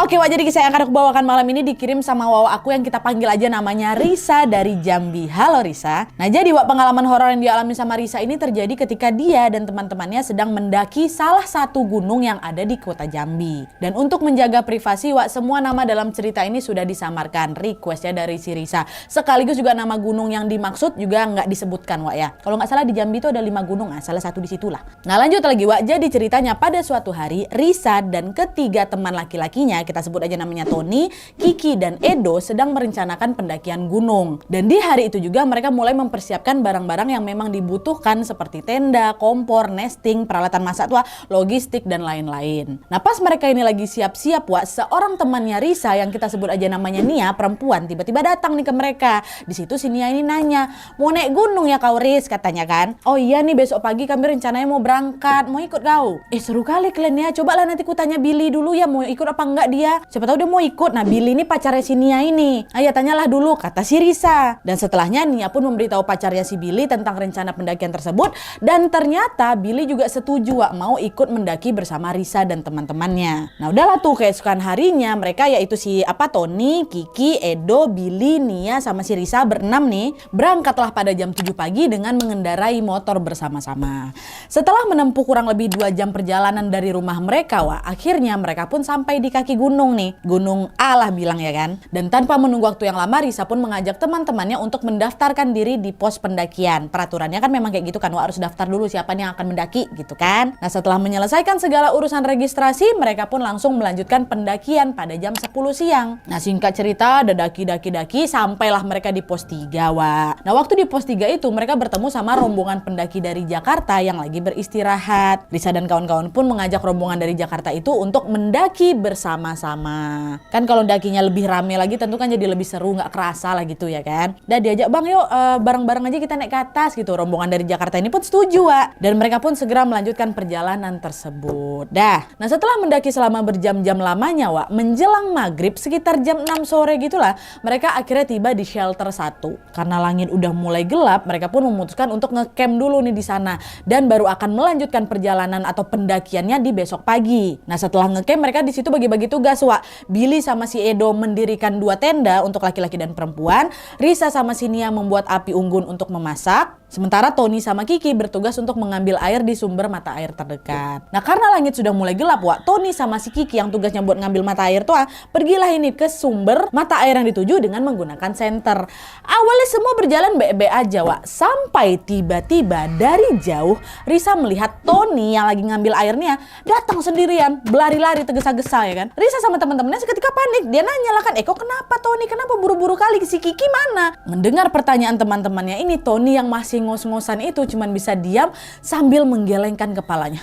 Oke Wak, jadi kisah yang akan aku bawakan malam ini dikirim sama Wawa aku yang kita panggil aja namanya Risa dari Jambi. Halo Risa. Nah jadi Wak, pengalaman horor yang dialami sama Risa ini terjadi ketika dia dan teman-temannya sedang mendaki salah satu gunung yang ada di kota Jambi. Dan untuk menjaga privasi Wak, semua nama dalam cerita ini sudah disamarkan. Request ya dari si Risa. Sekaligus juga nama gunung yang dimaksud juga nggak disebutkan Wak ya. Kalau nggak salah di Jambi itu ada 5 gunung, salah satu di situlah. Nah lanjut lagi Wak, jadi ceritanya pada suatu hari Risa dan ketiga teman laki-lakinya, kita sebut aja namanya Tony, Kiki, dan Edo sedang merencanakan pendakian gunung. Dan di hari itu juga mereka mulai mempersiapkan barang-barang yang memang dibutuhkan seperti tenda, kompor, nesting, peralatan masak tua, logistik, dan lain-lain. Nah pas mereka ini lagi siap-siap Wak, seorang temannya Risa yang kita sebut aja namanya Nia, perempuan, tiba-tiba datang nih ke mereka. Di situ si Nia ini nanya, mau naik gunung ya kau Riz, katanya kan. Oh iya nih besok pagi kami rencananya mau berangkat, mau ikut kau? Seru kali kalian ya, cobalah nanti ku tanya Billy dulu ya mau ikut apa enggak dia. Siapa tahu dia mau ikut. Nah Billy ini pacarnya si Nia ini. Ayo tanyalah dulu, kata si Risa. Dan setelahnya Nia pun memberitahu pacarnya si Billy tentang rencana pendakian tersebut. Dan ternyata Billy juga setuju Wak, mau ikut mendaki bersama Risa dan teman-temannya. Nah udahlah tuh keesokan harinya mereka yaitu si Tony, Kiki, Edo, Billy, Nia sama si Risa berenam nih berangkatlah pada jam 7 pagi dengan mengendarai motor bersama-sama. Setelah menempuh kurang lebih 2 jam perjalanan dari rumah mereka Wak, akhirnya mereka pun sampai di kaki gunung nih. Gunung A lah bilang ya kan. Dan tanpa menunggu waktu yang lama Risa pun mengajak teman-temannya untuk mendaftarkan diri di pos pendakian. Peraturannya kan memang kayak gitu kan Wak, harus daftar dulu siapa nih yang akan mendaki gitu kan. Nah setelah menyelesaikan segala urusan registrasi mereka pun langsung melanjutkan pendakian pada jam 10 siang. Nah singkat cerita ada daki-daki sampailah mereka di pos 3 Wak. Nah waktu di pos 3 itu mereka bertemu sama rombongan pendaki dari Jakarta yang lagi beristirahat. Risa dan kawan-kawan pun mengajak rombongan dari Jakarta itu untuk mendaki bersama-sama. Kan kalau dakinya lebih rame lagi tentu kan jadi lebih seru, nggak kerasa lah gitu ya kan. Dan diajak bang yuk bareng-bareng aja kita naik ke atas gitu. Rombongan dari Jakarta ini pun setuju Wak. Dan mereka pun segera melanjutkan perjalanan tersebut. Nah setelah mendaki selama berjam-jam lamanya Wak, menjelang maghrib sekitar jam 6 sore gitulah mereka akhirnya tiba di shelter 1. Karena langit udah mulai gelap mereka pun memutuskan untuk ngecamp dulu nih di sana dan baru akan melanjutkan perjalanan atau pendakiannya di besok pagi. Nah setelah ngecamp mereka di situ bagi-bagi tugas Wak. Billy sama si Edo mendirikan 2 tenda untuk laki-laki dan perempuan. Risa sama si Nia membuat api unggun untuk memasak. Sementara Tony sama Kiki bertugas untuk mengambil air di sumber mata air terdekat. Nah karena langit sudah mulai gelap Wak, Tony sama si Kiki yang tugasnya buat ngambil mata air tuh pergilah ini ke sumber mata air yang dituju dengan menggunakan senter. Awalnya semua berjalan baik-baik aja Wak, sampai tiba-tiba dari jauh Risa melihat Tony yang lagi ngambil airnya datang sendirian, berlari-lari tergesa-gesa ya kan. Risa sama teman-temannya seketika panik, dia nanya lah kan, kok kenapa Tony, kenapa buru-buru kali, si Kiki mana? Mendengar pertanyaan teman-temannya ini, Tony yang masih ngos-ngosan itu cuman bisa diam sambil menggelengkan kepalanya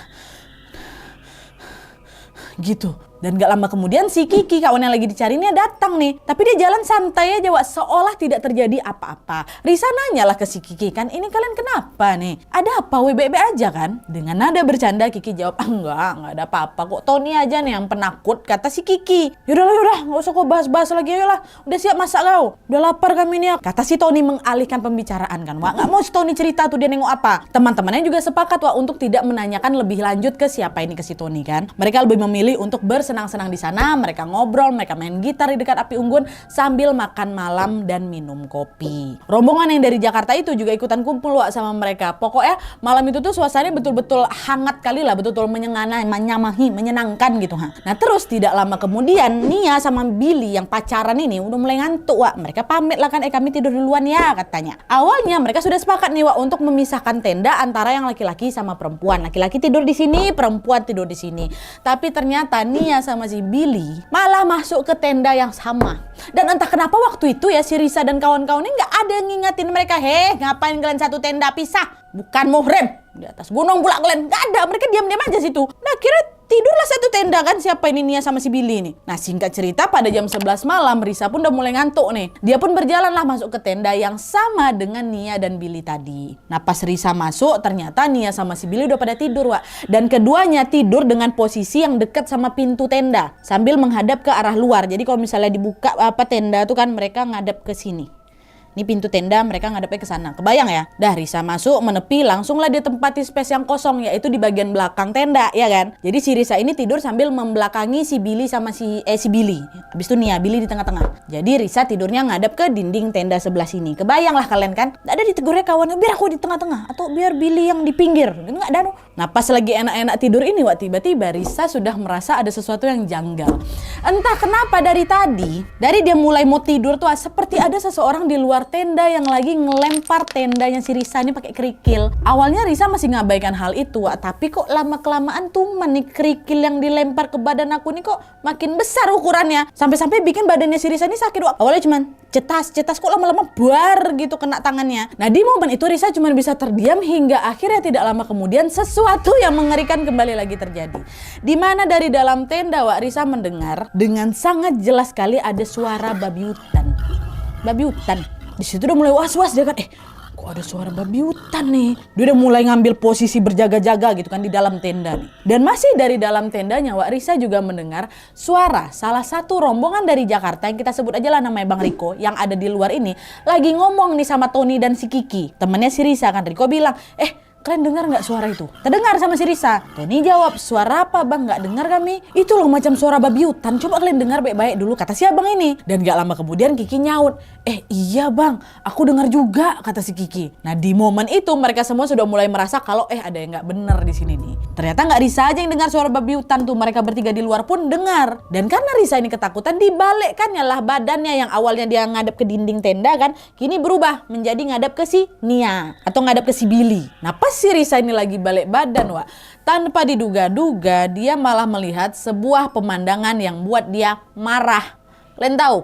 gitu. Dan gak lama kemudian si Kiki kawan yang lagi dicarinya datang nih. Tapi dia jalan santai aja Wak, seolah tidak terjadi apa-apa. Risa nanyalah ke si Kiki kan, ini kalian kenapa nih? Ada apa? WBB aja kan? Dengan nada bercanda Kiki jawab, enggak ada apa-apa kok. Tony aja nih yang penakut, kata si Kiki. Yaudah, gak usah kok bahas-bahas lagi, ayolah. Udah siap masak kau? Udah lapar kami nih, kata si Tony mengalihkan pembicaraan kan Wak. Gak mau si Tony cerita tuh dia nengok apa. Teman-temannya juga sepakat Wak untuk tidak menanyakan lebih lanjut ke siapa ini, ke si Tony kan. Mereka lebih memilih untuk senang-senang di sana, mereka ngobrol, mereka main gitar di dekat api unggun sambil makan malam dan minum kopi. Rombongan yang dari Jakarta itu juga ikutan kumpul Wak sama mereka. Pokoknya malam itu tuh suasananya betul-betul hangat kali lah, betul-betul menyenangkan gitu. Nah terus tidak lama kemudian Nia sama Billy yang pacaran ini udah mulai ngantuk Wak. Mereka pamit lah kan, kami tidur duluan ya katanya. Awalnya mereka sudah sepakat nih Wak untuk memisahkan tenda antara yang laki-laki sama perempuan. Laki-laki tidur di sini, perempuan tidur di sini. Tapi ternyata Nia sama si Billy malah masuk ke tenda yang sama. Dan entah kenapa waktu itu ya si Risa dan kawan-kawan ini nggak ada yang ngingetin mereka, ngapain kalian satu tenda pisah? Bukan muhrim di atas gunung pula kalian. Nggak ada, mereka diam-diam aja situ. Nah kira tidurlah satu tenda kan, siapa ini Nia sama si Billy ini. Nah singkat cerita pada jam 11 malam Risa pun udah mulai ngantuk nih. Dia pun berjalanlah masuk ke tenda yang sama dengan Nia dan Billy tadi. Nah pas Risa masuk ternyata Nia sama si Billy udah pada tidur Wak. Dan keduanya tidur dengan posisi yang dekat sama pintu tenda sambil menghadap ke arah luar. Jadi kalau misalnya dibuka tenda tuh kan mereka ngadap ke sini. Ini pintu tenda, mereka ngadepnya ke sana. Kebayang ya? Dah Risa masuk, menepi, langsunglah dia tempati space yang kosong, yaitu di bagian belakang tenda, ya kan? Jadi si Risa ini tidur sambil membelakangi si Billy sama si Billy. Habis itu Nia, Billy di tengah-tengah. Jadi Risa tidurnya ngadep ke dinding tenda sebelah sini. Kebayang lah kalian kan? Nggak ada ditegurnya kawannya, biar aku di tengah-tengah atau biar Billy yang di pinggir. Nggak ada. Nah pas lagi enak-enak tidur ini, tiba-tiba Risa sudah merasa ada sesuatu yang janggal. Entah kenapa dari tadi, dari dia mulai mau tidur tuh seperti ada seseorang di luar tenda yang lagi ngelempar tendanya si Risa ini pakai kerikil. Awalnya Risa masih ngabaikan hal itu, tapi kok lama-kelamaan tuh nih kerikil yang dilempar ke badan aku nih kok makin besar ukurannya. Sampai-sampai bikin badannya si Risa ini sakit. Awalnya cuman cetas kok lama-lama buar gitu kena tangannya. Nah di momen itu Risa cuma bisa terdiam hingga akhirnya tidak lama kemudian sesuatu yang mengerikan kembali lagi terjadi. Dimana dari dalam tenda Risa mendengar dengan sangat jelas sekali ada suara babi hutan. Di situ udah mulai was-was dia kan, kok ada suara babi hutan nih. Dia udah mulai ngambil posisi berjaga-jaga gitu kan di dalam tenda nih. Dan masih dari dalam tendanya Risa juga mendengar suara salah satu rombongan dari Jakarta yang kita sebut aja lah namanya Bang Riko yang ada di luar ini lagi ngomong nih sama Tony dan si Kiki, temennya si Risa kan. Riko bilang, kalian dengar nggak suara itu? Terdengar sama si Risa. Tony jawab, suara apa bang? Nggak dengar kami. Itu loh macam suara babi hutan. Coba kalian dengar baik-baik dulu, kata si abang ini. Dan gak lama kemudian Kiki nyaut, iya bang, aku dengar juga, kata si Kiki. Nah di momen itu mereka semua sudah mulai merasa kalau ada yang nggak benar di sini nih. Ternyata nggak Risa aja yang dengar suara babi hutan tuh. Mereka bertiga di luar pun dengar. Dan karena Risa ini ketakutan, dibalikkannya lah badannya yang awalnya dia ngadep ke dinding tenda kan, kini berubah menjadi ngadep ke si Nia atau ngadep ke si Billy. Nah pas si Risa ini lagi balik badan tanpa diduga-duga dia malah melihat sebuah pemandangan yang buat dia marah. Kalian tahu?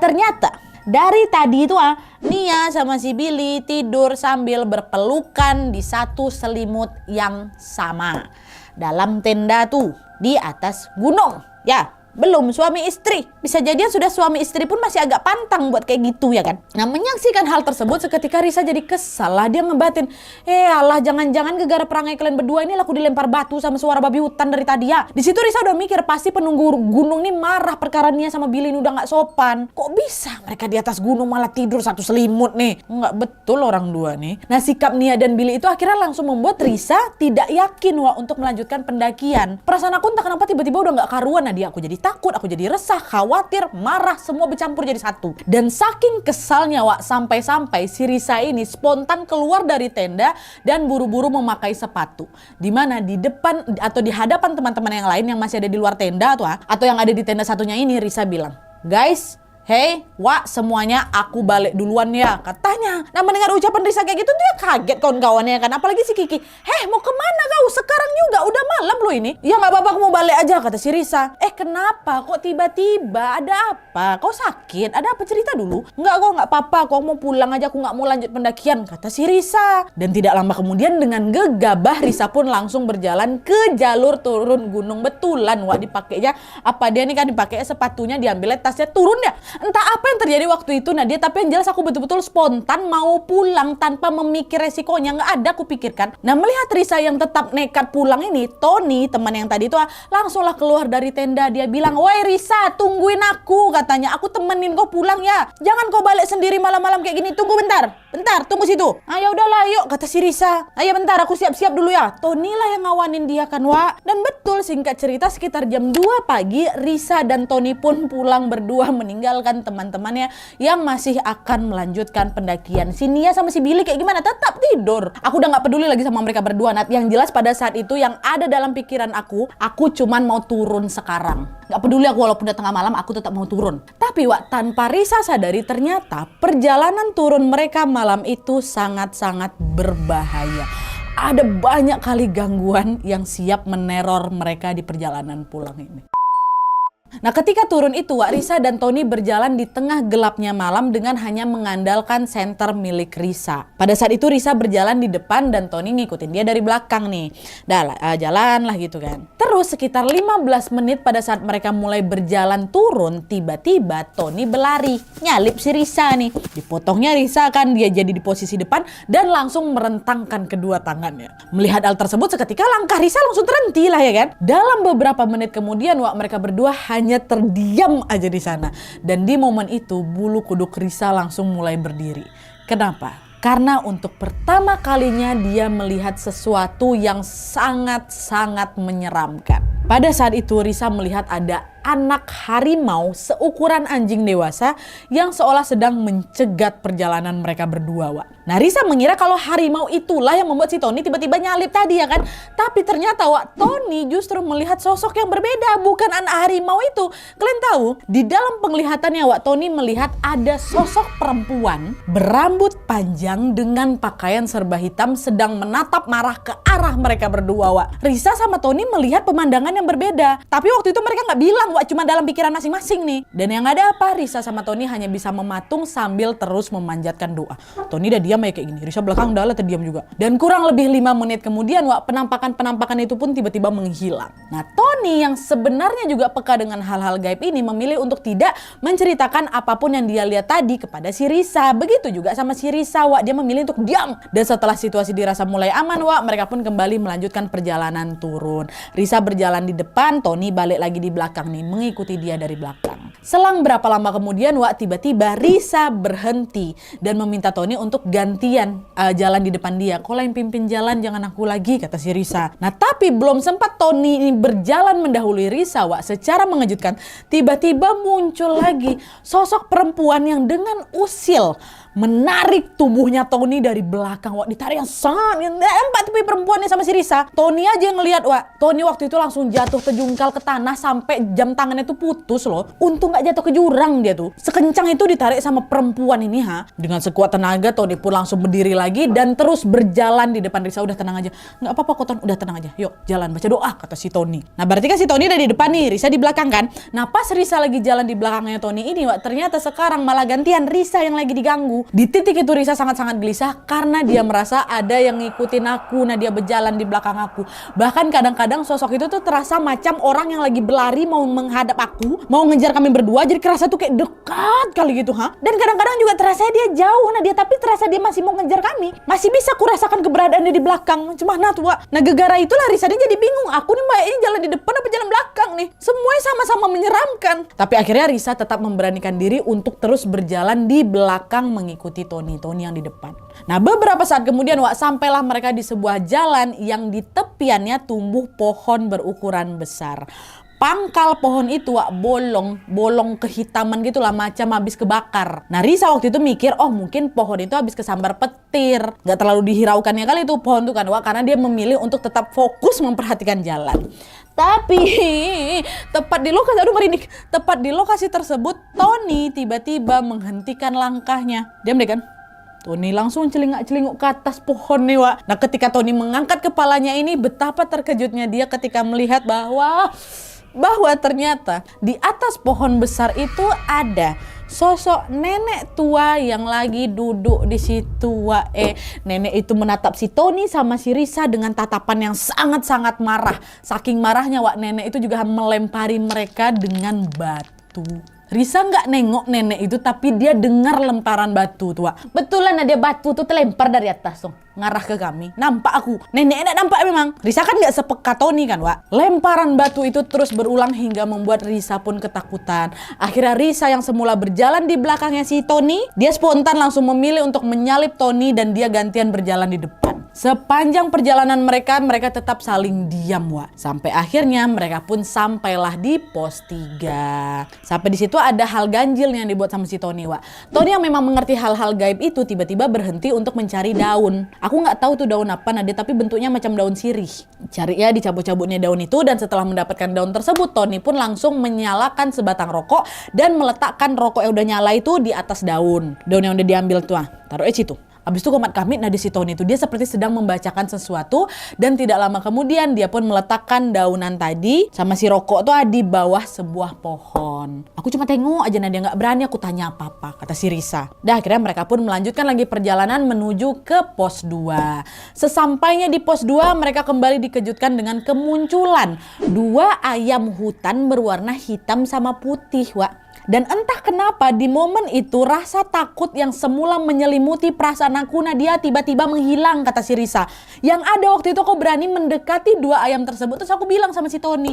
Ternyata dari tadi itu Nia sama si Billy tidur sambil berpelukan di satu selimut yang sama dalam tenda tuh di atas gunung. Ya, belum suami istri. Bisa jadi sudah suami istri pun masih agak pantang buat kayak gitu ya kan. Nah menyaksikan hal tersebut seketika Risa jadi kesal lah. Dia ngebatin, Allah jangan-jangan gegara perangai kalian berdua ini aku dilempar batu sama suara babi hutan dari tadi ya. Di situ Risa udah mikir pasti penunggu gunung nih marah perkara Nia sama Billy ini udah nggak sopan. Kok bisa mereka di atas gunung malah tidur satu selimut nih? Nggak betul orang dua nih. Nah sikap Nia dan Billy itu akhirnya langsung membuat Risa tidak yakin untuk melanjutkan pendakian. Perasaan aku entah kenapa tiba-tiba udah nggak karuan. Nah aku jadi takut, aku jadi resah, khawatir, marah, semua bercampur jadi satu. Dan saking kesalnya sampai-sampai si Risa ini spontan keluar dari tenda dan buru-buru memakai sepatu. Dimana di depan atau di hadapan teman-teman yang lain yang masih ada di luar tenda atau yang ada di tenda satunya ini, Risa bilang, guys, hey, semuanya aku balik duluan ya, katanya. Nah mendengar ucapan Risa kayak gitu dia kaget kawan-kawannya kan. Apalagi si Kiki, mau kemana kau? Sekarang juga udah malam loh ini. Ya gak apa-apa, aku mau balik aja, kata si Risa. Kenapa? Kok tiba-tiba? Ada apa? Kau sakit? Ada apa? Cerita dulu. Enggak kok, gak apa-apa. Kau mau pulang aja, aku gak mau lanjut pendakian, kata si Risa. Dan tidak lama kemudian dengan gegabah Risa pun langsung berjalan ke jalur turun gunung. Betulan dipakainya apa dia nih kan, dipakai sepatunya, diambilnya tasnya, turun ya. Entah apa yang terjadi waktu itu Nadia, tapi yang jelas aku betul-betul spontan mau pulang tanpa memikir resikonya. Nggak ada aku pikirkan. Nah melihat Risa yang tetap nekat pulang ini, Tony teman yang tadi itu langsunglah keluar dari tenda. Dia bilang, woi Risa, tungguin aku, katanya, aku temenin kau pulang ya, jangan kau balik sendiri malam-malam kayak gini. Tunggu bentar, tunggu situ. Ya udahlah yuk, kata si Risa. Ayo bentar, aku siap-siap dulu ya. Tony lah yang ngawanin dia kan Dan betul, singkat cerita sekitar jam 2 pagi Risa dan Tony pun pulang berdua meninggalkan teman-temannya yang masih akan melanjutkan pendakian. Si Nia sama si Billy kayak gimana? Tetap tidur. Aku udah gak peduli lagi sama mereka berdua. Yang jelas pada saat itu yang ada dalam pikiran aku cuman mau turun sekarang. Gak peduli aku walaupun udah tengah malam, aku tetap mau turun. Tapi tanpa Risa sadari ternyata perjalanan turun mereka malam itu sangat-sangat berbahaya. Ada banyak kali gangguan yang siap meneror mereka di perjalanan pulang ini. Nah ketika turun itu Risa dan Tony berjalan di tengah gelapnya malam dengan hanya mengandalkan senter milik Risa. Pada saat itu Risa berjalan di depan dan Tony ngikutin dia dari belakang nih. Jalan lah gitu kan. Terus sekitar 15 menit pada saat mereka mulai berjalan turun, tiba-tiba Tony berlari, nyalip si Risa nih. Dipotongnya Risa kan, dia jadi di posisi depan dan langsung merentangkan kedua tangannya. Melihat hal tersebut seketika langkah Risa langsung terhenti lah ya kan. Dalam beberapa menit kemudian mereka berdua hanya terdiam aja di sana. Dan di momen itu bulu kuduk Risa langsung mulai berdiri. Kenapa? Karena untuk pertama kalinya dia melihat sesuatu yang sangat-sangat menyeramkan. Pada saat itu Risa melihat ada anak harimau seukuran anjing dewasa yang seolah sedang mencegat perjalanan mereka berdua, Wak. Nah, Risa mengira kalau harimau itulah yang membuat si Tony tiba-tiba nyalip tadi ya kan. Tapi ternyata, Wak, Tony justru melihat sosok yang berbeda, bukan anak harimau itu. Kalian tahu, di dalam penglihatannya, Wak, Tony melihat ada sosok perempuan berambut panjang dengan pakaian serba hitam sedang menatap marah ke arah mereka berdua, Wak. Risa sama Tony melihat pemandangan yang berbeda. Tapi waktu itu mereka nggak bilang, Wak, cuma dalam pikiran masing-masing nih. Dan yang ada apa? Risa sama Tony hanya bisa mematung sambil terus memanjatkan doa. Tony udah diam aja kayak gini. Risa belakang udah terdiam juga. Dan kurang lebih 5 menit kemudian, Wak, penampakan itu pun tiba-tiba menghilang. Nah, Tony yang sebenarnya juga peka dengan hal-hal gaib ini memilih untuk tidak menceritakan apapun yang dia lihat tadi kepada si Risa. Begitu juga sama si Risa, Wak, dia memilih untuk diam. Dan setelah situasi dirasa mulai aman, Wak, mereka pun kembali melanjutkan perjalanan turun. Risa berjalan di depan, Tony balik lagi di belakang nih, mengikuti dia dari belakang. Selang berapa lama kemudian, Wak, tiba-tiba Risa berhenti dan meminta Tony untuk gantian jalan di depan dia. Kalau yang pimpin jalan jangan aku lagi, kata si Risa. Nah, tapi belum sempat Tony ini berjalan mendahului Risa, Wak, secara mengejutkan tiba-tiba muncul lagi sosok perempuan yang dengan usil menarik tubuhnya Tony dari belakang, Wak. Ditarik yang sangat empat tapi perempuannya sama si Risa. Tony aja yang ngelihat, Wak. Tony waktu itu langsung jatuh terjungkal ke tanah sampai jam tangannya tuh putus loh. Untung gak jatuh ke jurang dia tuh. Sekencang itu ditarik sama perempuan ini, ha. Dengan sekuat tenaga Tony pun langsung berdiri lagi dan terus berjalan di depan Risa. Udah tenang aja. Nggak apa-apa kok, Ton. Udah tenang aja. Yuk jalan baca doa, kata si Tony. Nah, berarti kan si Tony udah di depan nih, Risa di belakang kan. Nah, pas Risa lagi jalan di belakangnya Tony ini, Wak, ternyata sekarang malah gantian Risa yang lagi diganggu. Di titik itu Risa sangat-sangat gelisah karena dia merasa ada yang ngikutin aku. Nah, dia berjalan di belakang aku. Bahkan kadang-kadang sosok itu tuh terasa macam orang yang lagi berlari mau menghadap aku, mau ngejar kami berdua, jadi kerasa tuh kayak dekat kali gitu, ha. Dan kadang-kadang juga terasa dia jauh, nah dia tapi terasa dia masih mau ngejar kami. Masih bisa kurasakan keberadaan dia di belakang. Cuma nah tuh, Wak. Nah, gegara itulah Risa dia jadi bingung. Aku nih, Mbak, ini jalan di depan apa jalan belakang nih? Semuanya sama-sama menyeramkan. Tapi akhirnya Risa tetap memberanikan diri untuk terus berjalan di belakang mengikuti Tony yang di depan. Nah, beberapa saat kemudian, Wak, sampailah mereka di sebuah jalan yang di tepiannya tumbuh pohon berukuran besar. Pangkal pohon itu, Wak, bolong kehitaman gitulah, macam habis kebakar. Nah, Risa waktu itu mikir, oh mungkin pohon itu habis kesambar petir. Gak terlalu dihiraukannya kali itu pohon itu kan, Wak, karena dia memilih untuk tetap fokus memperhatikan jalan. Tapi tepat di lokasi tersebut Tony tiba-tiba menghentikan langkahnya. Diam deh kan. Tony langsung celingak-celinguk ke atas pohon nih, Wak. Nah, ketika Tony mengangkat kepalanya ini, betapa terkejutnya dia ketika melihat bahwa ternyata di atas pohon besar itu ada sosok nenek tua yang lagi duduk di situ, Wak. Nenek itu menatap si Tony sama si Risa dengan tatapan yang sangat-sangat marah. Saking marahnya, Wak, nenek itu juga melempari mereka dengan batu. Risa nggak nengok nenek itu, tapi dia dengar lemparan batu tuh, Wak. Betulan ada batu tuh terlempar dari atas tuh, ngarah ke kami. Nampak aku, nenek enak nampak memang. Risa kan nggak sepeka Tony kan, Wak. Lemparan batu itu terus berulang hingga membuat Risa pun ketakutan. Akhirnya Risa yang semula berjalan di belakangnya si Tony, dia spontan langsung memilih untuk menyalip Tony dan dia gantian berjalan di depan. Sepanjang perjalanan mereka tetap saling diam, Wak. Sampai akhirnya mereka pun sampailah di pos 3. Sampai di situ ada hal ganjil yang dibuat sama si Tony, Wak. Tony yang memang mengerti hal-hal gaib itu tiba-tiba berhenti untuk mencari daun. Aku nggak tahu tuh daun apa, Nadia, tapi bentuknya macam daun sirih. Cari ya, dicabut-cabutnya daun itu, dan setelah mendapatkan daun tersebut, Tony pun langsung menyalakan sebatang rokok dan meletakkan rokok yang udah nyala itu di atas daun. Daun yang udah diambil tuh, taruh di situ. Habis itu komat kamit, nah di si Tony itu dia seperti sedang membacakan sesuatu, dan tidak lama kemudian dia pun meletakkan daunan tadi sama si rokok tuh di bawah sebuah pohon. Aku cuma tengok aja, Nadia nggak berani aku tanya apa-apa, kata si Risa. Dan akhirnya mereka pun melanjutkan lagi perjalanan menuju ke pos 2. Sesampainya di pos 2 mereka kembali dikejutkan dengan kemunculan 2 ayam hutan berwarna hitam sama putih, Wak. Dan entah kenapa di momen itu rasa takut yang semula menyelimuti perasaan aku Nadia tiba-tiba menghilang, kata si Risa. Yang ada waktu itu aku berani mendekati 2 ayam tersebut. Terus aku bilang sama si Tony,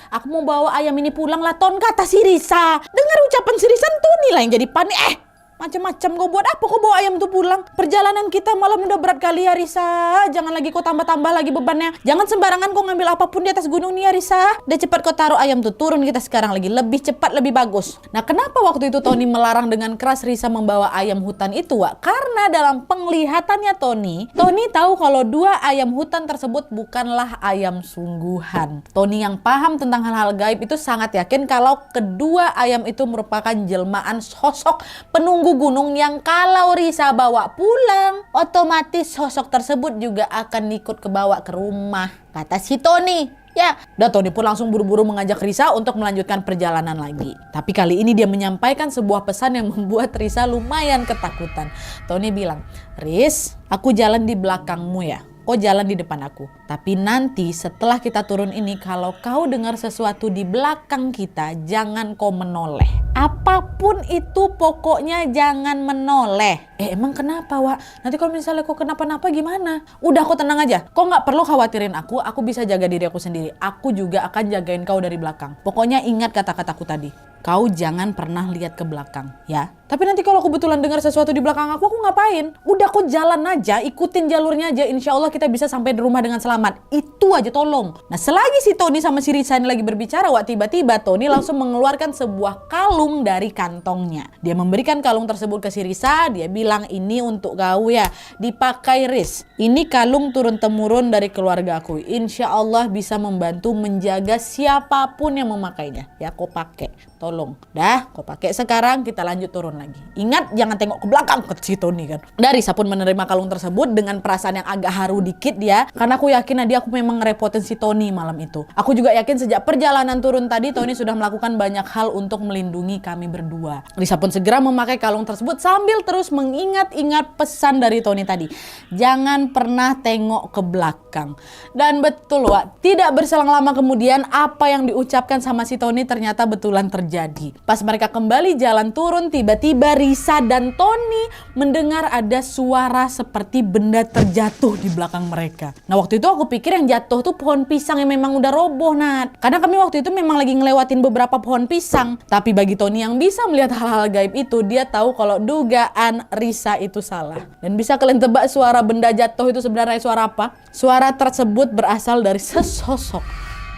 aku mau bawa ayam ini pulang lah Ton, kata si Risa. Dengar ucapan si Risa, Tony lah yang jadi panik. Macam-macam kau buat apa kau bawa ayam itu pulang? Perjalanan kita malam udah berat kali ya Risa. Jangan lagi kau tambah-tambah lagi bebannya. Jangan sembarangan kau ngambil apapun di atas gunung nih ya Risa. Udah cepat kau taruh ayam tuh, turun kita sekarang lagi. Lebih cepat lebih bagus. Nah kenapa waktu itu Tony melarang dengan keras Risa membawa ayam hutan itu Wak? Karena dalam penglihatannya Tony tahu kalau 2 ayam hutan tersebut bukanlah ayam sungguhan. Tony yang paham tentang hal-hal gaib itu sangat yakin kalau kedua ayam itu merupakan jelmaan sosok penunggu gunung yang kalau Risa bawa pulang, otomatis sosok tersebut juga akan ikut kebawa ke rumah, kata si Tony. Ya, dan Tony pun langsung buru-buru mengajak Risa untuk melanjutkan perjalanan lagi. Tapi kali ini dia menyampaikan sebuah pesan yang membuat Risa lumayan ketakutan. Tony bilang, Riz, aku jalan di belakangmu ya. Kau jalan di depan aku. Tapi nanti setelah kita turun ini, kalau kau dengar sesuatu di belakang kita, jangan kau menoleh. Apapun itu pokoknya jangan menoleh. Emang kenapa Wak? Nanti kalau misalnya kau kenapa-napa gimana? Udah kau tenang aja. Kau gak perlu khawatirin aku bisa jaga diri aku sendiri. Aku juga akan jagain kau dari belakang. Pokoknya ingat kata-kataku tadi. Kau jangan pernah lihat ke belakang, ya. Tapi nanti kalau kebetulan dengar sesuatu di belakang aku ngapain? Udah kau jalan aja, ikutin jalurnya aja. Insya Allah kita bisa sampai di rumah dengan selamat. Itu aja tolong. Nah selagi si Tony sama si Risa ini lagi berbicara, Wak, tiba-tiba Tony langsung mengeluarkan sebuah kalung dari kantongnya. Dia memberikan kalung tersebut ke si Risa. Dia bilang, ini untuk kau ya. Dipakai Riz. Ini kalung turun-temurun dari keluarga aku. Insya Allah bisa membantu menjaga siapapun yang memakainya. Ya kau pakai. Tolong. Dah, kau pakai sekarang, kita lanjut turun lagi. Ingat jangan tengok ke belakang, kata si Tony kan. Risa pun menerima kalung tersebut dengan perasaan yang agak haru dikit ya. Karena aku yakin Nadia aku memang ngerepotin si Tony malam itu. Aku juga yakin sejak perjalanan turun tadi Tony sudah melakukan banyak hal untuk melindungi kami berdua. Risa pun segera memakai kalung tersebut sambil terus mengingat-ingat pesan dari Tony tadi. Jangan pernah tengok ke belakang. Dan betul Wak, tidak berselang lama kemudian apa yang diucapkan sama si Tony ternyata betulan terjadi. Pas mereka kembali jalan turun, tiba-tiba Risa dan Tony mendengar ada suara seperti benda terjatuh di belakang mereka. Nah waktu itu aku pikir yang jatuh tuh pohon pisang yang memang udah roboh Nat. Karena kami waktu itu memang lagi ngelewatin beberapa pohon pisang. Tapi bagi Tony yang bisa melihat hal-hal gaib itu, dia tahu kalau dugaan Risa itu salah. Dan bisa kalian tebak suara benda jatuh itu sebenarnya suara apa? Suara tersebut berasal dari sesosok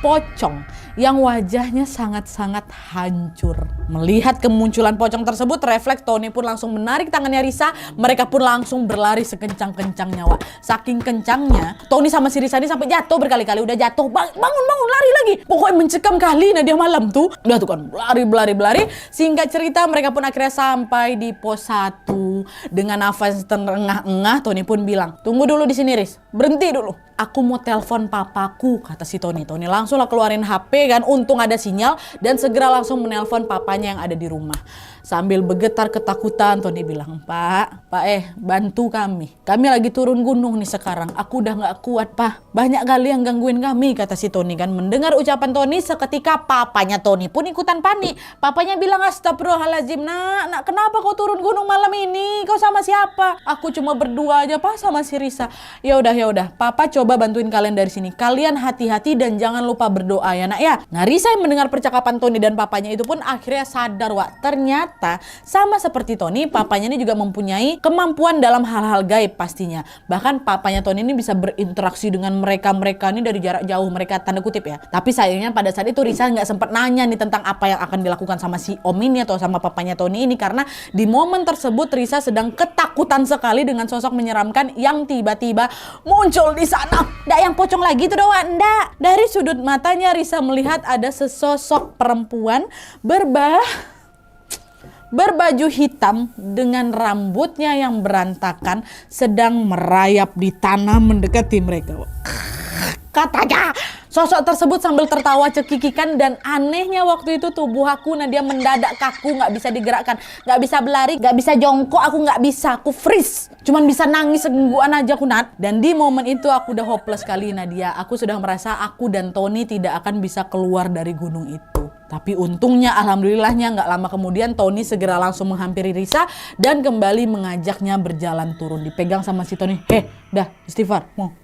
pocong yang wajahnya sangat-sangat hancur. Melihat kemunculan pocong tersebut, refleks Tony pun langsung menarik tangannya Risa. Mereka pun langsung berlari sekencang-kencangnya Wak. Saking kencangnya, Tony sama si Risa ini sampai jatuh berkali-kali. Udah jatuh, bangun, lari lagi. Pokoknya mencekam kali Nadia malam tuh. Udah tuh kan, berlari. Singkat cerita, mereka pun akhirnya sampai di pos 1. Dengan nafas terengah-engah, Tony pun bilang, tunggu dulu di sini Riz, berhenti dulu. Aku mau telepon papaku, kata si Tony. Tony langsung lah keluarin HP kan, untung ada sinyal, dan segera langsung menelpon papanya yang ada di rumah. Sambil bergetar ketakutan, Tony bilang, Pak, bantu kami. Kami lagi turun gunung nih sekarang. Aku udah gak kuat, Pak. Banyak kali yang gangguin kami, kata si Tony kan. Mendengar ucapan Tony, seketika papanya Tony pun ikutan panik. Papanya bilang, astagfirullahaladzim, nak, kenapa kau turun gunung malam ini? Kau sama siapa? Aku cuma berdua aja, Pak, sama si Risa. Ya udah, Papa coba bantuin kalian dari sini. Kalian hati-hati dan jangan lupa berdoa ya, nak ya. Nah, Risa yang mendengar percakapan Tony dan papanya itu pun akhirnya sadar, Wak. Ternyata sama seperti Tony, papanya ini juga mempunyai kemampuan dalam hal-hal gaib pastinya. Bahkan papanya Tony ini bisa berinteraksi dengan mereka ini dari jarak jauh, mereka tanda kutip ya. Tapi sayangnya pada saat itu Risa nggak sempat nanya nih tentang apa yang akan dilakukan sama si Om ini atau sama papanya Tony ini, karena di momen tersebut Risa sedang ketakutan sekali dengan sosok menyeramkan yang tiba-tiba muncul di sana. Nggak yang pocong lagi tuh doang, nggak. Dari sudut matanya Risa melihat ada sesosok perempuan berbaju hitam dengan rambutnya yang berantakan sedang merayap di tanah mendekati mereka. Katanya sosok tersebut sambil tertawa cekikikan, dan anehnya waktu itu tubuh aku Nadia mendadak kaku, nggak bisa digerakkan, nggak bisa berlari, nggak bisa jongkok, aku freeze, cuman bisa nangis segengguan aja aku Nat. Dan di momen itu aku udah hopeless kali Nadia. Aku sudah merasa aku dan Tony tidak akan bisa keluar dari gunung itu. Tapi untungnya, alhamdulillahnya nggak lama kemudian Tony segera langsung menghampiri Risa dan kembali mengajaknya berjalan turun. Dipegang sama si Tony. Dah istighfar, mau.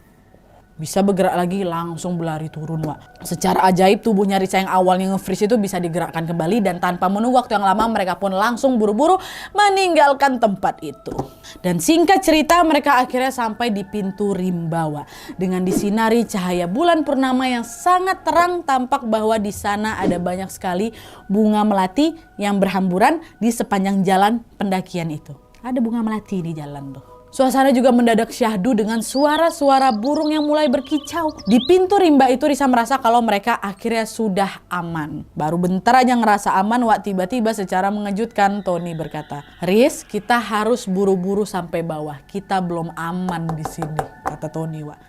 Bisa bergerak lagi, langsung berlari turun, Wak. Secara ajaib tubuhnya Risa yang awalnya nge-freeze itu bisa digerakkan kembali dan tanpa menunggu waktu yang lama mereka pun langsung buru-buru meninggalkan tempat itu. Dan singkat cerita mereka akhirnya sampai di pintu rimba, Wak. Dengan disinari cahaya bulan purnama yang sangat terang, tampak bahwa di sana ada banyak sekali bunga melati yang berhamburan di sepanjang jalan pendakian itu. Ada bunga melati di jalan tuh. Suasana juga mendadak syahdu dengan suara-suara burung yang mulai berkicau. Di pintu rimba itu Risa merasa kalau mereka akhirnya sudah aman. Baru bentar aja ngerasa aman, Wak, tiba-tiba secara mengejutkan Tony berkata, "Riz, kita harus buru-buru sampai bawah. Kita belum aman di sini," kata Tony, Wak.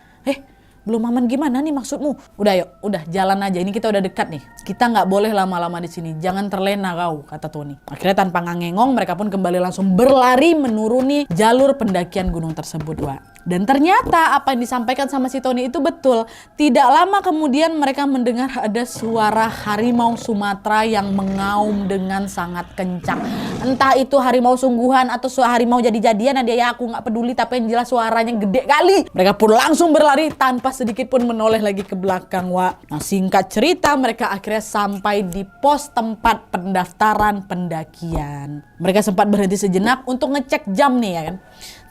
Belum aman gimana nih maksudmu? Udah yuk, udah jalan aja. Ini kita udah dekat nih. Kita nggak boleh lama-lama di sini. Jangan terlena kau, kata Tony. Akhirnya tanpa ngangengong, mereka pun kembali langsung berlari menuruni jalur pendakian gunung tersebut, Wak. Dan ternyata apa yang disampaikan sama si Tony itu betul. Tidak lama kemudian mereka mendengar ada suara harimau Sumatera yang mengaum dengan sangat kencang. Entah itu harimau sungguhan atau harimau jadi-jadian, ya aku nggak peduli, tapi yang jelas suaranya gede kali. Mereka pun langsung berlari tanpa sedikit pun menoleh lagi ke belakang, Wak. Nah, singkat cerita mereka akhirnya sampai di pos tempat pendaftaran pendakian. Mereka sempat berhenti sejenak untuk ngecek jam nih, ya kan.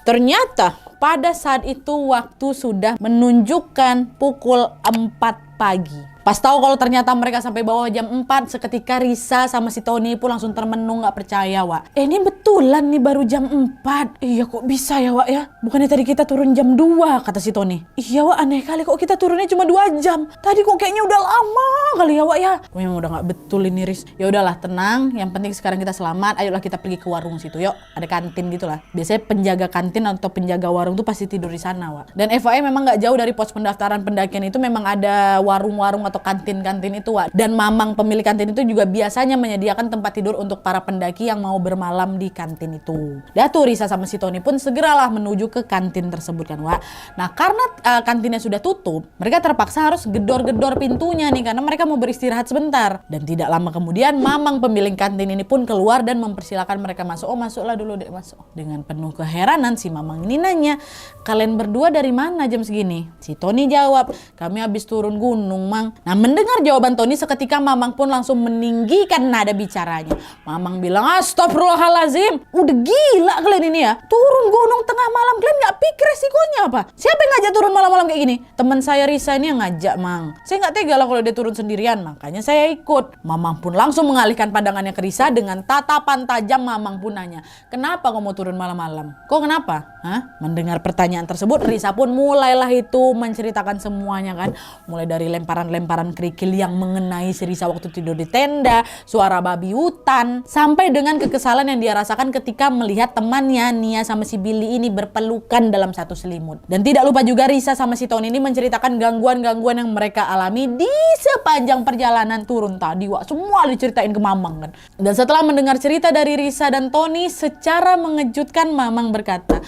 Ternyata pada saat itu waktu sudah menunjukkan pukul 4 pagi. Pas tahu kalau ternyata mereka sampai bawah jam 4, seketika Risa sama si Tony pun langsung termenung gak percaya, Wak. Ini betulan nih baru jam 4. Iya kok bisa ya, Wak ya? Bukannya tadi kita turun jam 2, kata si Tony. Iya, Wak, aneh kali kok kita turunnya cuma 2 jam. Tadi kok kayaknya udah lama kali ya, Wak ya? Memang udah gak betul ini, Riz. Ya udahlah, tenang. Yang penting sekarang kita selamat. Ayolah kita pergi ke warung situ, yuk. Ada kantin gitulah. Biasanya penjaga kantin atau penjaga warung tuh pasti tidur di sana, Wak. Dan FYI memang gak jauh dari pos pendaftaran pendakian itu memang ada warung-warung atau kantin-kantin itu, Wak. Dan mamang pemilik kantin itu juga biasanya menyediakan tempat tidur untuk para pendaki yang mau bermalam di kantin itu. Datu Risa sama si Tony pun segeralah menuju ke kantin tersebut kan, Wak. Nah karena kantinnya sudah tutup, mereka terpaksa harus gedor-gedor pintunya nih karena mereka mau beristirahat sebentar. Dan tidak lama kemudian mamang pemilik kantin ini pun keluar dan mempersilahkan mereka masuk. Oh masuklah dulu dek, masuk. Dengan penuh keheranan si mamang ini nanya, "Kalian berdua dari mana jam segini?" Si Tony jawab, "Kami habis turun gunung, Mang." Nah mendengar jawaban Tony seketika mamang pun langsung meninggikan nada bicaranya. Mamang bilang, "Astagfirullahalazim, udah gila kalian ini ya. Turun gunung tengah malam, kalian gak pikir resikonya apa? Siapa yang ngajak turun malam-malam kayak gini?" "Teman saya Risa ini yang ngajak, Mang. Saya gak tega lah kalau dia turun sendirian, makanya saya ikut." Mamang pun langsung mengalihkan pandangannya ke Risa dengan tatapan tajam. Mamang pun nanya, "Kenapa kamu mau turun malam-malam? Kok kenapa?" Mendengar pertanyaan tersebut, Risa pun mulailah itu menceritakan semuanya kan. Mulai dari lemparan-lemparan kerikil yang mengenai si Risa waktu tidur di tenda, suara babi hutan, sampai dengan kekesalan yang dia rasakan ketika melihat temannya Nia sama si Billy ini berpelukan dalam satu selimut. Dan tidak lupa juga Risa sama si Tony ini menceritakan gangguan-gangguan yang mereka alami di sepanjang perjalanan turun tadi, Wak. Semua diceritain ke Mamang kan. Dan setelah mendengar cerita dari Risa dan Tony, secara mengejutkan Mamang berkata,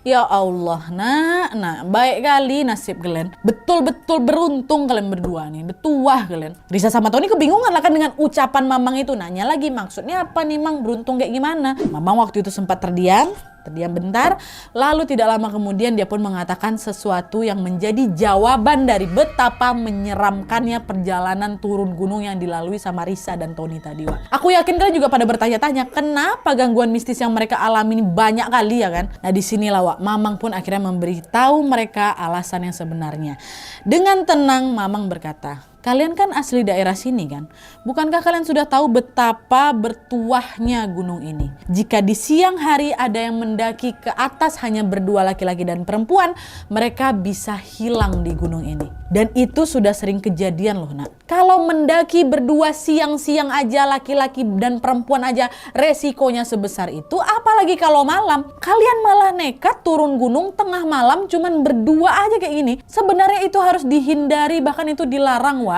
"Ya Allah, nak, baik kali nasib kalian. Betul-betul beruntung kalian berdua nih, betuah kalian." Risa sama Tony kebingungan lah kan dengan ucapan Mamang itu. Nanya lagi, maksudnya apa nih, Mang? Beruntung kayak gimana? Mamang waktu itu sempat terdiam bentar, lalu tidak lama kemudian dia pun mengatakan sesuatu yang menjadi jawaban dari betapa menyeramkannya perjalanan turun gunung yang dilalui sama Risa dan Tony tadi, Wak. Aku yakin kalian juga pada bertanya-tanya kenapa gangguan mistis yang mereka alami ini banyak kali ya kan. Nah disinilah, Wak, Mamang pun akhirnya memberitahu mereka alasan yang sebenarnya. Dengan tenang Mamang berkata, "Kalian kan asli daerah sini kan? Bukankah kalian sudah tahu betapa bertuahnya gunung ini? Jika di siang hari ada yang mendaki ke atas hanya berdua laki-laki dan perempuan, mereka bisa hilang di gunung ini. Dan itu sudah sering kejadian loh, nak. Kalau mendaki berdua siang-siang aja laki-laki dan perempuan aja resikonya sebesar itu, apalagi kalau malam. Kalian malah nekat turun gunung tengah malam cuman berdua aja kayak gini. Sebenarnya itu harus dihindari, bahkan itu dilarang, Wak.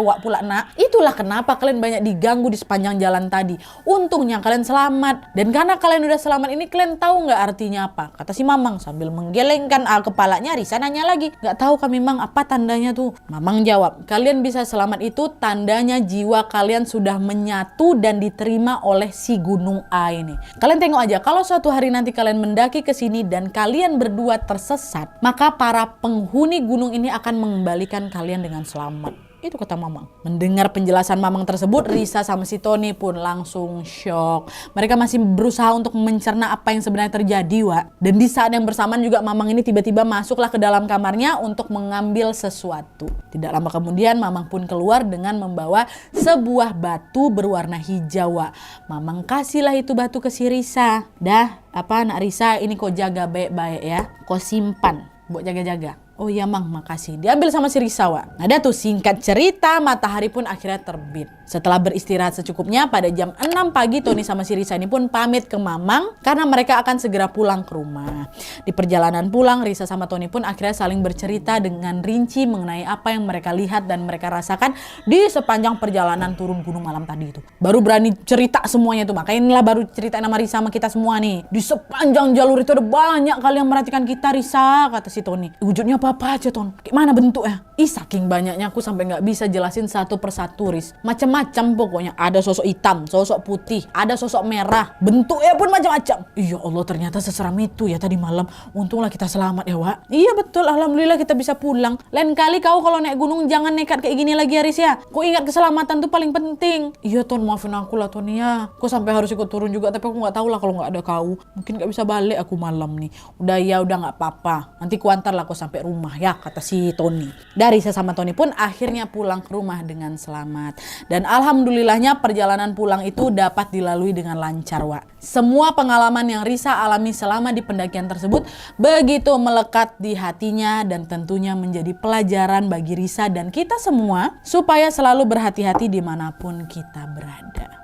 Wak pula nak. Itulah kenapa kalian banyak diganggu di sepanjang jalan tadi. Untungnya kalian selamat. Dan karena kalian udah selamat ini, kalian tahu nggak artinya apa? Kata si Mamang sambil menggelengkan kepalanya. Risa nanya lagi, nggak tahu kami Mang, apa tandanya tuh? Mamang jawab, kalian bisa selamat itu tandanya jiwa kalian sudah menyatu dan diterima oleh si gunung A ini. Kalian tengok aja, kalau suatu hari nanti kalian mendaki ke sini dan kalian berdua tersesat, maka para penghuni gunung ini akan mengembalikan kalian dengan selamat. Itu kata Mamang. Mendengar penjelasan Mamang tersebut, Risa sama si Tony pun langsung shock. Mereka masih berusaha untuk mencerna apa yang sebenarnya terjadi, Wak. Dan di saat yang bersamaan juga Mamang ini tiba-tiba masuklah ke dalam kamarnya untuk mengambil sesuatu. Tidak lama kemudian Mamang pun keluar dengan membawa sebuah batu berwarna hijau, Wak. Mamang kasihlah itu batu ke si Risa. Dah, nak Risa, ini kau jaga baik-baik ya. Kau simpan, buat jaga-jaga. Oh iya Mang, makasih. Diambil sama si Risa, Wak. Nah, tuh singkat cerita, matahari pun akhirnya terbit. Setelah beristirahat secukupnya, pada jam 6 pagi Tony sama si Risa ini pun pamit ke Mamang karena mereka akan segera pulang ke rumah. Di perjalanan pulang, Risa sama Tony pun akhirnya saling bercerita dengan rinci mengenai apa yang mereka lihat dan mereka rasakan di sepanjang perjalanan turun gunung malam tadi itu. Baru berani cerita semuanya tuh, makanya inilah baru cerita nama Risa sama kita semua nih. Di sepanjang jalur itu ada banyak kali yang merhatikan kita, Risa, kata si Tony. Wujudnya apa aja, Ton? Gimana bentuknya? Saking banyaknya aku sampai nggak bisa jelasin satu persatu, Riz. Macam-macam pokoknya. Ada sosok hitam, sosok putih, ada sosok merah. Bentuknya pun macam-macam. Iya Allah, ternyata seseram itu ya tadi malam. Untunglah kita selamat ya, Wak. Iya betul, alhamdulillah kita bisa pulang. Lain kali kau kalau naik gunung jangan nekat kayak gini lagi ya, Riz ya. Kau ingat keselamatan tuh paling penting. Iya Ton, maafin aku lah Ton ya. Kau sampai harus ikut turun juga, tapi aku nggak tahu lah kalau nggak ada kau. Mungkin nggak bisa balik aku malam nih. Udah nggak apa-apa. Nanti kuantar lah kau sampai rumah ya, kata si Tony. Dari Risa sama Tony pun akhirnya pulang ke rumah dengan selamat. Dan alhamdulillahnya perjalanan pulang itu dapat dilalui dengan lancar, Wak. Semua pengalaman yang Risa alami selama di pendakian tersebut begitu melekat di hatinya dan tentunya menjadi pelajaran bagi Risa dan kita semua supaya selalu berhati-hati dimanapun kita berada.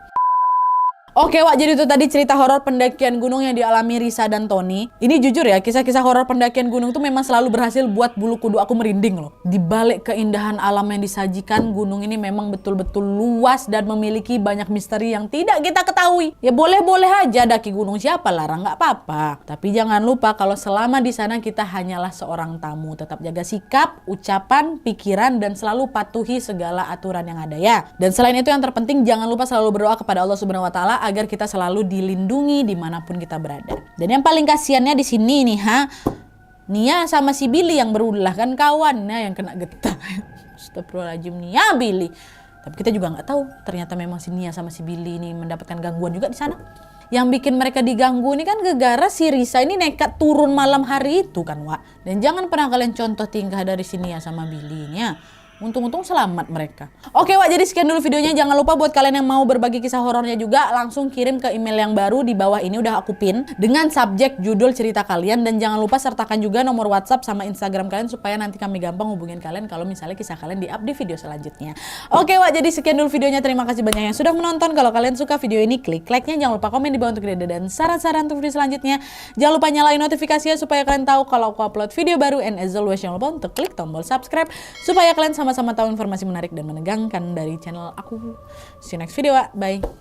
Oke Wak, jadi itu tadi cerita horor pendakian gunung yang dialami Risa dan Tony. Ini jujur ya, kisah-kisah horor pendakian gunung tuh memang selalu berhasil buat bulu kuduk aku merinding loh. Di balik keindahan alam yang disajikan, gunung ini memang betul-betul luas dan memiliki banyak misteri yang tidak kita ketahui. Ya boleh-boleh aja daki gunung, siapa larang, nggak apa-apa. Tapi jangan lupa kalau selama di sana kita hanyalah seorang tamu. Tetap jaga sikap, ucapan, pikiran, dan selalu patuhi segala aturan yang ada ya. Dan selain itu yang terpenting, jangan lupa selalu berdoa kepada Allah Subhanahu Wa Taala agar kita selalu dilindungi dimanapun kita berada. Dan yang paling kasiannya di sini nih, Nia sama si Billy yang berulah kan kawannya yang kena getah. Astagfirullahaladzim, Nia, Billy. Tapi kita juga nggak tahu, ternyata memang si Nia sama si Billy ini mendapatkan gangguan juga di sana. Yang bikin mereka diganggu ini kan gara-gara si Risa ini nekat turun malam hari itu kan, Wak. Dan jangan pernah kalian contoh tingkah dari si Nia sama Billy ini ya. Untung-untung selamat mereka. Oke Wak, jadi sekian dulu videonya. Jangan lupa buat kalian yang mau berbagi kisah horornya juga, langsung kirim ke email yang baru di bawah ini, udah aku pin, dengan subjek judul cerita kalian. Dan jangan lupa sertakan juga nomor WhatsApp sama Instagram kalian supaya nanti kami gampang hubungin kalian kalau misalnya kisah kalian di-up di video selanjutnya. Oke Wak, jadi sekian dulu videonya. Terima kasih banyak yang sudah menonton. Kalau kalian suka video ini, klik like-nya. Jangan lupa komen di bawah untuk ide dan saran-saran untuk video selanjutnya. Jangan lupa nyalain notifikasinya supaya kalian tahu kalau aku upload video baru. And as always, jangan lupa untuk klik tombol subscribe supaya kalian sama-sama tahu informasi menarik dan menegangkan dari channel aku. See you next video, Bye.